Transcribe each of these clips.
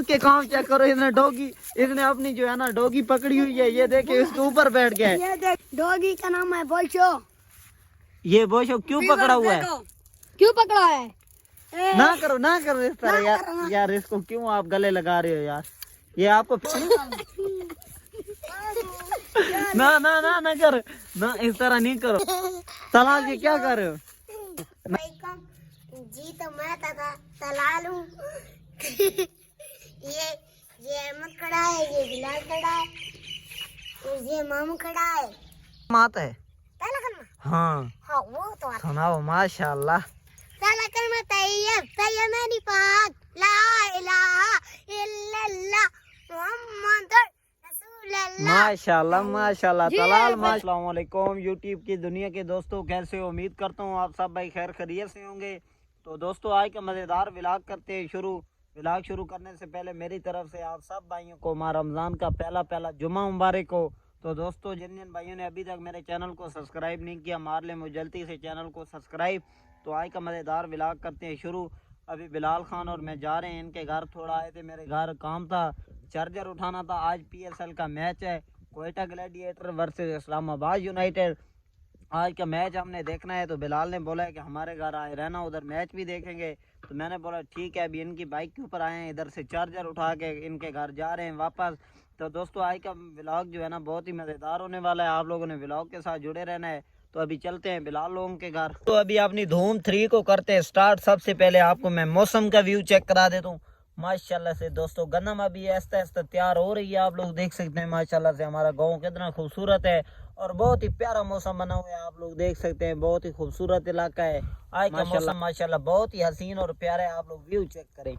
के काम चेक करो, इसने डॉगी, इसने अपनी जो है ना डॉगी पकड़ी हुई है, ये देखे इसके ऊपर बैठ गया है। ये देख, डॉगी का नाम है बोशो। ये बोशो क्यों पकड़ा हुआ है? क्यों पकड़ा है? ना करो इस तरह यार, यार इसको क्यों आप गले लगा रहे हो यार? ये आपको ना ना ना ना कर ना, इस तरह नहीं करो। तलाल जी क्या कर रहे हो? जी तो मैं तलाल हूँ। ये अहमद खड़ा है, ये बिलाल खड़ा है, ये मामू खड़ा है। माता है हाँ हाँ वो तो सुनाओ माशाल्लाह। साला कलमा तैयब तैयब पाक ला इलाहा इल्लल्लाह मुहम्मदुर रसूलुल्लाह। माशाल्लाह माशाल्लाह तलाल माशाल्लाह। अस्सलाम वालेकुम यूट्यूब की दुनिया के दोस्तों, कैसे हो? उम्मीद करता हूँ आप सब भाई खैर खैरियत से होंगे। तो दोस्तों आज का मज़ेदार व्लॉग करते हैं शुरू। व्लॉग शुरू करने से पहले मेरी तरफ से आप सब भाइयों को माह रमज़ान का पहला जुम्मा मुबारक हो। तो दोस्तों जिन भाइयों ने अभी तक मेरे चैनल को सब्सक्राइब नहीं किया, मार ले मुझे जल्दी से चैनल को सब्सक्राइब। तो आज का मज़ेदार व्लॉग करते हैं शुरू। अभी बिलाल खान और मैं जा रहे हैं इनके घर, थोड़ा आए थे, मेरे घर काम था, चार्जर उठाना था। आज PSL का मैच है, Quetta gladiator versus Islamabad United. आज का मैच हमने देखना है। तो बिलाल ने बोला है कि हमारे घर आए रहना, उधर मैच भी देखेंगे। तो मैंने बोला ठीक है। अभी इनकी बाइक के ऊपर आए हैं, इधर से चार्जर उठा के इनके घर जा रहे हैं वापस। तो दोस्तों आज का व्लॉग जो है ना बहुत ही मज़ेदार होने वाला है, आप लोगों ने व्लॉग के साथ जुड़े रहना है। तो अभी चलते हैं बिलाल लोगों के घर। तो अभी अपनी धूम 3 को करते हैं स्टार्ट। सबसे पहले आपको मैं मौसम का व्यू चेक करा देता हूँ। माशाल्लाह से दोस्तों गन्नम अभी आहिस्ता आहिस्ता तैयार हो रही है, आप लोग देख सकते हैं। माशाल्लाह से हमारा गांव कितना खूबसूरत है और बहुत ही प्यारा मौसम बना हुआ है, आप लोग देख सकते हैं। बहुत ही खूबसूरत इलाका है आज का मौसम, माशाल्लाह बहुत ही हसीन और प्यारा है। आप लोग व्यू चेक करें।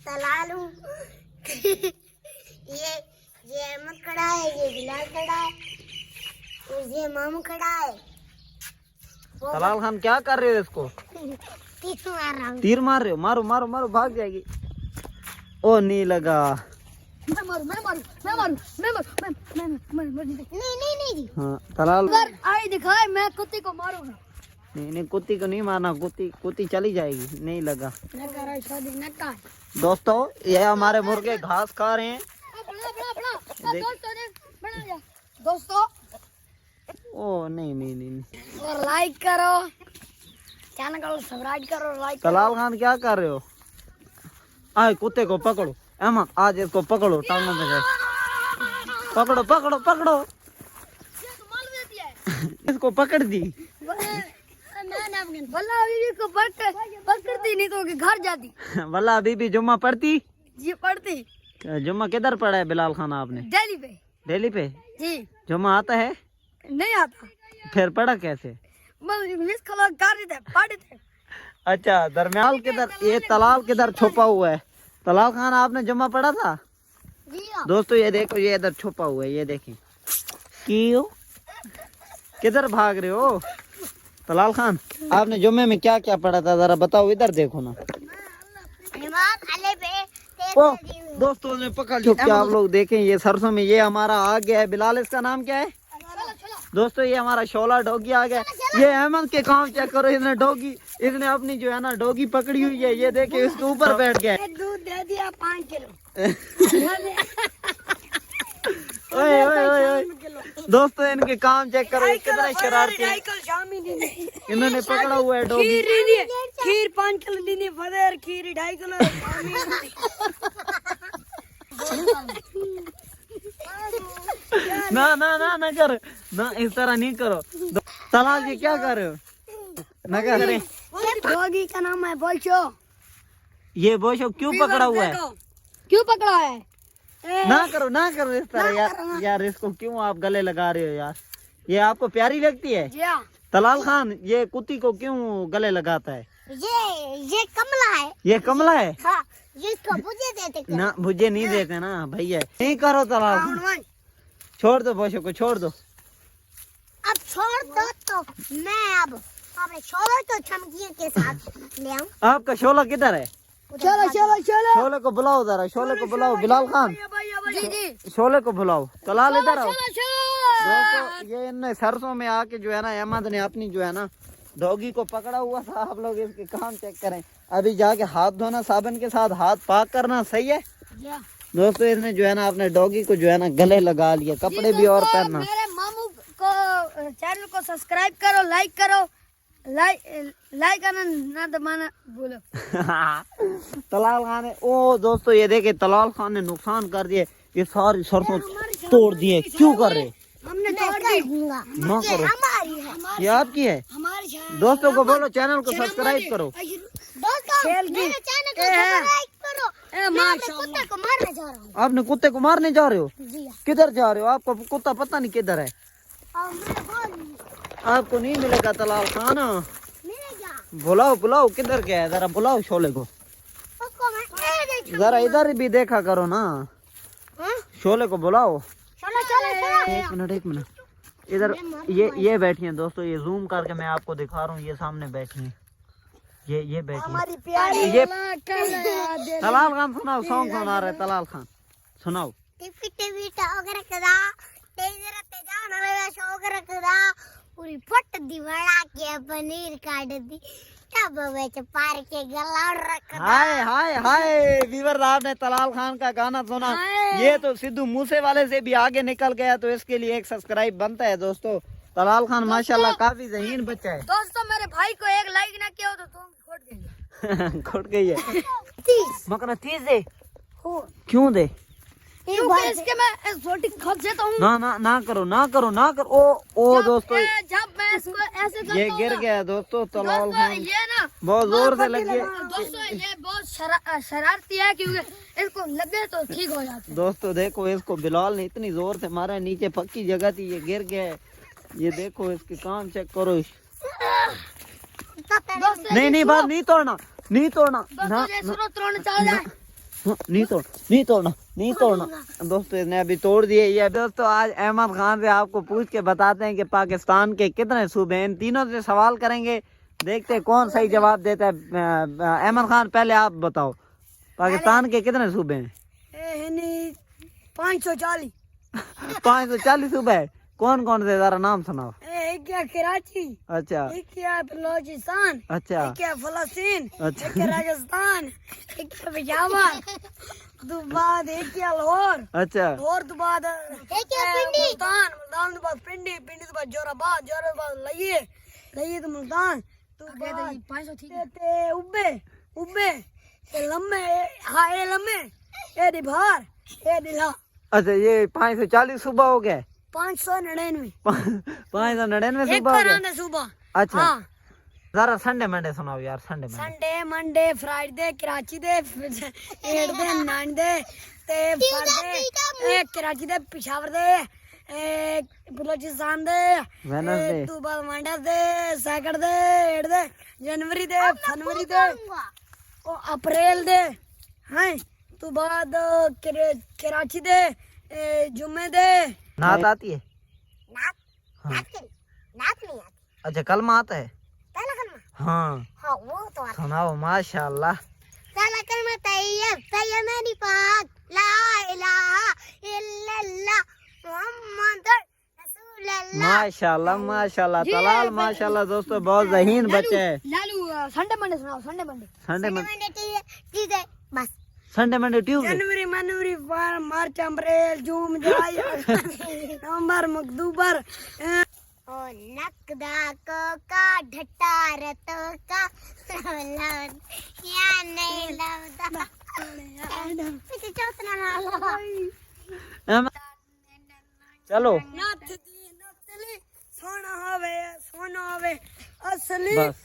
तलाल हूँ। ये अहमद खड़ा है, ये बिलाल खड़ा है, ये मामू खड़ा है। तलाल खान क्या कर रहे हो? इसको तीर मार रहा हूँ। तीर मार रहे हो? मारो मारो मारो, भाग जाएगी। ओ नहीं लगा। मैं मारू नहीं जी। हाँ तलाल आई दिखाए मैं कुत्ते को मारूंगा। नहीं कुत्ती को नहीं मारना, कुत्ती चली जाएगी। नहीं लगा। दोस्तों ये हमारे मुर्गे घास खा रहे हैं। दोस्तों ओ नहीं और लाइक करो, चैनल को सब्सक्राइब करो, लाइक। तलाल खान क्या कर रहे हो? आए कुत्ते को पकड़ो, अहमद आज इसको पकड़ो, टांगों में पकड़ो। इसको पकड़ दी। वल्ला बीबी को पकड़ती नहीं तो घर जाती। वल्ला बीबी जुम्मा पढ़ती? जी पढ़ती। जुम्मा किधर पढ़ा है बिलाल खान आपने? दिल्ली पे जी। जुम्मा आता है? नहीं आता। फिर पढ़ा कैसे? मिस कॉल कर रहे थे, पढ़ थे। अच्छा दरमियाल किधर, ये तलाल किधर छुपा हुआ है? तलाल खान आपने जुम्मा पढ़ा था? जी दोस्तों ये देखो, ये इधर छुपा हुआ है, ये देखें। क्यों किधर भाग रहे हो? तलाल खान आपने जुम्मे में क्या क्या पढ़ा था, जरा बताओ, इधर देखो ना। ओ दोस्तों ने पकड़ लिया। आप लोग देखें ये सरसों में ये हमारा आ गया है। बिलाल इसका नाम क्या है? दोस्तों ये हमारा शोला डॉगी आ गया। ये अहमद के काम चेक करो, इसने डॉगी, इसने अपनी जो है ना डॉगी पकड़ी हुई है, ये देखे इसके ऊपर बैठ गया है। दूध दे दिया 5 किलो। ओए दोस्तों इनके काम चेक करो, ये कितना शरारती है। इन्होंने पकड़ा हुआ है डॉगी। खीर 5 किलो दी, फदर खीर 2.5 किलो। ना कर ना, इस तरह नहीं करो। तलाल जी क्या कर रहे हो? ना करें। डॉगी का नाम है बोशो। ये बोशो क्यों पकड़ा हुआ है? क्यों पकड़ा है? ना करो इस तरह यार इसको क्यों आप गले लगा रहे हो यार? ये आपको प्यारी लगती है? तलाल खान ये कुत्ती को क्यों गले लगाता है? ये कमला है। ये कमला है? हाँ, ये इसको भुजे देते ना भुजे नहीं देते ना भैया। नहीं करो तलाल खान, छोड़ दो बोशो को, छोड़ दो। अब छोड़ दो तो मैं अब अपने शोले तो चमकियों के साथ ले आऊं। आपका शोला किधर है? चलो चलो चलो शोले को बुलाओ जरा, शोले को बुलाओ। बिलाल खान, जी जी शोले को बुलाओ। तलाल इधर आओ। चलो दोस्तों ये इन सरसों में आके जो है ना अहमद ने अपनी जो है ना डॉगी को पकड़ा हुआ था। आप लोग इसके काम चेक करें। अभी जाके हाथ धोना साबुन के साथ, हाथ पाक करना, सही है दोस्तों। इसने जो है ना अपने डॉगी को जो है ना गले लगा लिया, कपड़े भी और पहनना। मेरे मामू को चैनल को सब्सक्राइब करो, लाइक करो, लाइक करना ना दबाना बोलो। तलाल खान ने ओ दोस्तों ये देखे तलाल खान ने नुकसान कर दिए। ये सारी सरसों तोड़ दिए। क्यों कर रहे? हमने तोड़ दी ना करो, हमारी है, ये आपकी है। हमारी है। दोस्तों को बोलो चैनल को सब्सक्राइब करो। दोस्तों मेरे चैनल को सब्सक्राइब करो। मैं कुत्ते को मारने जा रहा हूँ। आपने कुत्ते को मारने जा रहे हो? जी किधर जा रहे हो? आपको कुत्ता पता नहीं किधर है। और मेरे बोल आपको नहीं मिलेगा तलाल खान। मिलेगा। बुलाओ बुलाओ, किधर गया है? जरा बुलाओ शोले को। उसको मैं जरा इधर भी देखा करो ना। शोले को बुलाओ। चलो चलो चलो। एक मिनट इधर। ये बैठी हैं दोस्तों, ये जूम करके मैं आपको दिखा रहा हूँ। ये सामने बैठी हैं, ये बैठी हैं। हमारी प्यारी ये तलाल खान सुनाओ, सॉन्ग सुना रहे तलाल खान, सुनाओ। टिपी टिपी टोक रखदा तेज रते जान रे शौक रखदा पूरी फट दी बड़ा के पनीर काट दी तब बेच पार के गला रखदा। हाय हाय हाय वीवर, आपने तलाल खान का गाना सुना। ये तो सिद्धू मूसे वाले से भी आगे निकल गया, तो इसके लिए एक सब्सक्राइब बनता है दोस्तों। तलाल खान माशाल्लाह काफी ज़हीन बच्चा है। दोस्तों मेरे भाई को एक लाइक ना किया हो तो तुम खोट गई। खुट गई है। 30 मकना 30 दे। हो क्यों दे? क्योंकि इसके मैं छोटी खत देता हूँ। ना करो ना करो ना करो। ओ दोस्तों जब मैं इसको ऐसे करता ये हूँ गिर ना, गया दोस्तों। तलाल दोस्तों खान ये ना बहुत जोर से लगी। दोस्तों ये बहुत शरारती है क्योंकि इसको लगे तो ठीक हो जाता है। दोस्तों देखो इसको बिलाल ने इतनी जोर से मारा, नीचे पक्की जगह थी, ये गिर गया है। ये देखो इसके काम चेक करो। दोस्तों नहीं बात नहीं तोड़ना, नहीं तोड़ना ना, ये सुनो तुरंत चल जाए। नहीं तोड़ना दोस्तों। इसने अभी तोड़ दिए। ये दोस्तों आज अहमद खान से आपको पूछ के बताते हैं कि पाकिस्तान के कितने सूबे हैं। इन तीनों से सवाल करेंगे, देखते हैं कौन सही जवाब देता है। अहमद खान पहले आप बताओ, पाकिस्तान के कितने सूबे हैं? 540। 540 सूबे है। कौन कौन से जरा नाम सुनाओ। एक क्या कराची, अच्छा एक क्या बलोचिस्तान, अच्छा एक क्या फलस्तीन, अच्छा। एक क्या राजस्थान, एक क्या पेशावर, तो बाद एक क्या लाहौर, अच्छा लाहौर तो बाद एक क्या पिंडी, मुल्तान, मुल्तान तो बाद पिंडी, पिंडी तो बाद जोराबाद, जोराबाद लइये, लइये तो मुल्तान, तो बाद 500 ते उब्बे, उब्बे ते लम्बे, हाँ ये लम्बे, ये दिभार, ये दिला। अच्छा ये 540 सूबा हो गया। 599 599 एक सूबा हो गया। कराने सुबह। अच्छा हाँ जरा संडे मंडे सुनाओ यार। Sunday Sunday Monday Friday Karachi दे एट दे नाइन दे ते फ्राइडे एक कराची दे पेशावर दे एक बलोचिस्तान दे वेडनेसडे तो बाद मंडे दे सैटरडे एट दे जनवरी दे फरवरी दे ओ अप्रैल दे हैं तो बाद कराची दे जुम्मे दे। नात आती है? नात हाँ। नात नहीं आती। अच्छा कलमा आता है? पहला कलमा हाँ हाँ वो तो आता। सुनाओ माशाल्लाह। पहला कलमा तैयब तैयब मेरी पाक ला इलाहा इल्लल्लाह मुहम्मदुर रसूलुल्लाह। माशाल्लाह माशाल्लाह तलाल माशाल्लाह दोस्तों बहुत ज़हीन बच्चे है। लालू संडे मंडे सुनाओ। Sunday Monday Sunday Monday Tuesday बस। संडे मंडे ट्यूसडे जनवरी मनवरी मार्च अप्रैल जून जुलाई नवंबर अक्टूबर ओ नकदा को का ढट्टा रतो का या नहीं लवदा पीछे चौथा ना चलो नथ दी नथली सोना हवे असली बस।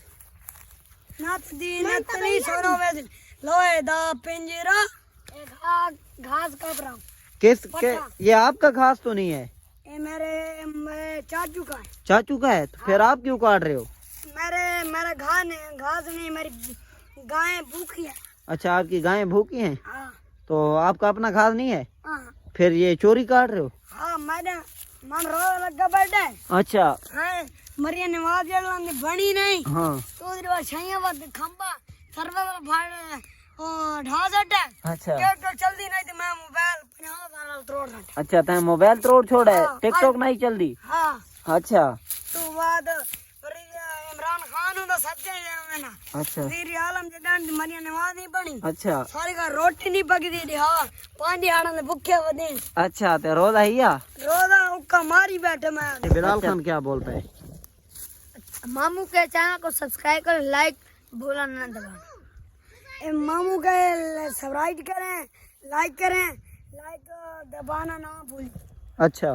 नथ दी नथली सोना हवे लोहे दा पिंजरा एक घास काट रहा हूँ। किस के ये आपका घास तो नहीं है? ये मेरे चाचू का है। चाचू का है? तो फिर आप क्यों काट रहे हो? मेरा घास नहीं मेरी गाय भूखी है। अच्छा आपकी गायें भूखी हैं, हाँ तो आपका अपना घास नहीं है? हाँ फिर ये चोरी काट रहे हो? हाँ मन रो लगा बैठे अच्छा हैं मरिया नमाज जल्दी बनी नहीं हाँ तो उधर वो छैया वो खंबा सर्वे वाला भाड़ ढा सटे अच्छा गेट तो चलती नहीं तो मैं मोबाइल 50,000 तोड़ रहा अच्छा तैं मोबाइल तोड़ छोड़ा है हाँ, टिकटॉक नहीं चलती हाँ अच्छा तो बाद इमरान खान होता सच्चा है ना अच्छा मेरी आलम जदान मरिया नमाज नहीं पढ़ी अच्छा सारी का रोटी नहीं पकी दी हाँ पानी आना ने भूखे वदे अच्छा ते रोजा हिया रोजा उक्का मारी बैठे मैं बिलाल खान क्या बोलता है मामू के चैनल को सब्सक्राइब करें लाइक बोला ना दबाना मामू के सब्सक्राइब करें लाइक दबाना ना भूलिए अच्छा